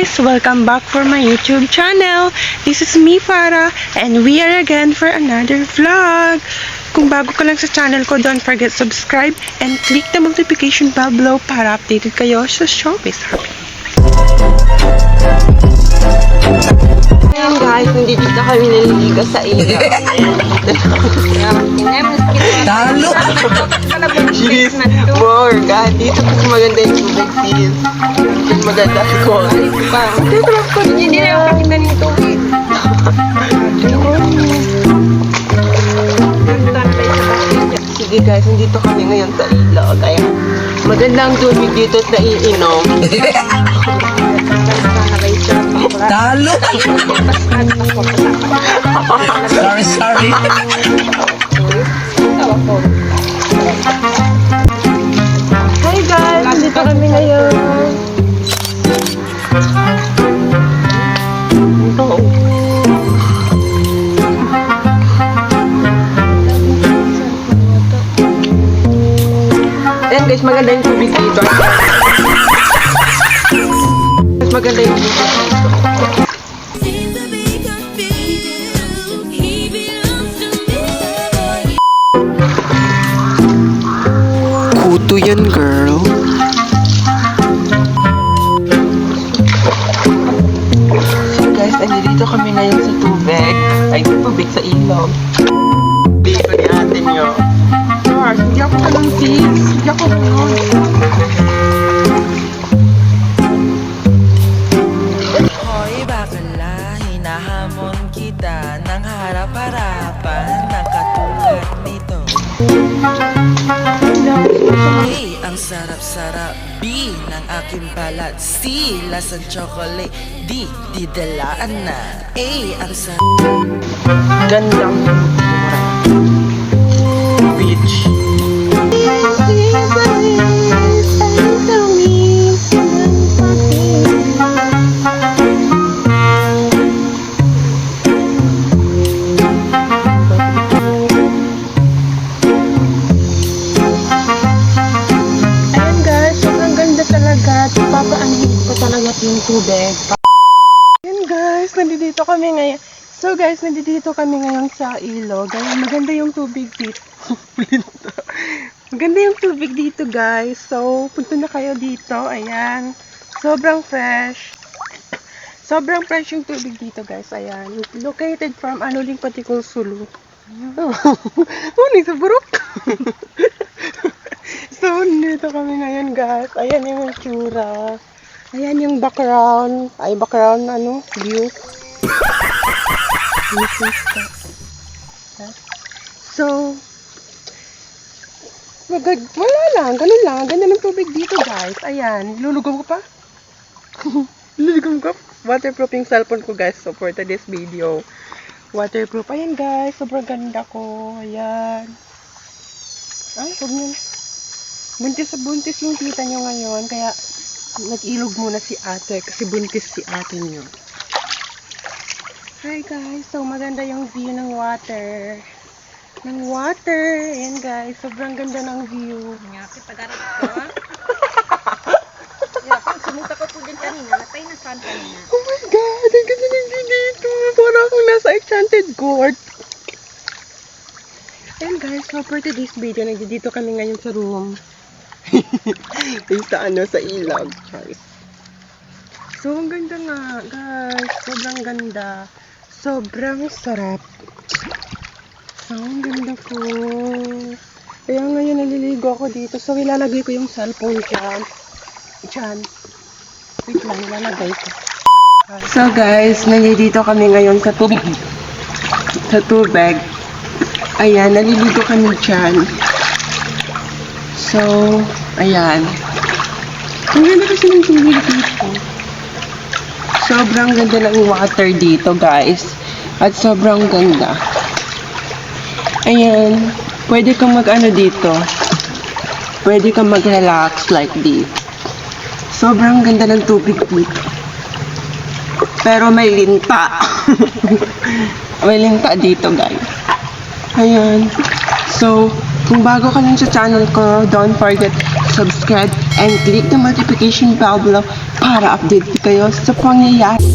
guys! Welcome back for my YouTube channel. This is me, Farah, and we are again for another vlog. Kung bago ka lang sa channel ko, don't forget subscribe and click the notification bell below para updated kayo sa showbiz happy. Ngayon guys, hindi dito kami naliligo sa ilaw. Talo! Sis, more God. Dito kasi maganda yung tubig, sis. Yung maganda ko. Hindi na yung pakita ng tubig. Sige guys, nandito kami ngayon sa ilaw. Kaya magandang tubig dito at naiinom. Talo! Sorry. Hi guys! Nandito kami ngayon. Ayan guys, maganda yung tubig dito. Mas maganda yung tubig dito. Kuto yan, girl. So guys, nandito kami ngayon sa tubig. Ay, tubig sa ilog. Dito ni ate nyo. Gosh, hindi ako ganun sis. Hindi ako ganun. Hoy bakla, hinahamon kita ng harap-harapan ng katulad nito. Hey, ang sarap-sarap B ng aking balat. C, lasang chocolate. D, didalaan na. A, ang sarap. Gandang beach. Papaanhin ko talaga yung tubig. Ayan guys, nandito kami ngayon. So guys, nandito kami ngayon sa ilog. Ayan, maganda yung tubig dito. Maganda yung tubig dito guys. So, punta na kayo dito. Ayan. Sobrang fresh. Sobrang fresh yung tubig dito guys. Ayan. Located from Anuling Patikul, Sulu. Uli sa buruk. So, dito kami ngayon guys. Ayan yung itsura. Ayan yung background. Ay, background view. So, wala lang. Ganun lang. Ganyan ang tubig dito guys. Ayan. Lulugom ko pa. Lulugom ko. Waterproof yung cellphone ko guys. So, for today's video. Waterproof. Ayan guys. Sobrang ganda ko. Ayan. Ay, huwag nyo. Buntis yung tita nyo ngayon, kaya nag-ilog muna si ate, kasi buntis si ate nyo. Hi guys, so maganda yung view ng water. Ayan guys, sobrang ganda ng view. Ngapit pag-arap ko, ha? Yeah, sumuta ko po din kanina. Natay na saan kanina. Oh my god, ang ganda ng view dito. Parang akong nasa Enchanted Court. Ayan guys, so for today's video, nandito kami ngayon sa room. Yung sa ilog. So, ang ganda nga, guys. Sobrang ganda. Sobrang sarap. So, ang ganda ko. Kaya ngayon naliligo ako dito. So, ilalagay ko yung cellphone dyan. Wait lang, ilalagay ko. So, guys, nandito kami ngayon sa tubig. Ayan, naliligo kami dyan. So, ayan. Ang ganda kasi ng tubig dito. Sobrang ganda ng water dito, guys. At sobrang ganda. Ayan. Pwede kang mag-ano dito. Pwede kang mag-relax like this. Sobrang ganda ng tubig dito. Pero may linta. May linta dito, guys. Ayan. So, kung bago ka lang sa channel ko, don't forget subscribe and click the notification bell below para update kayo sa pangyayari.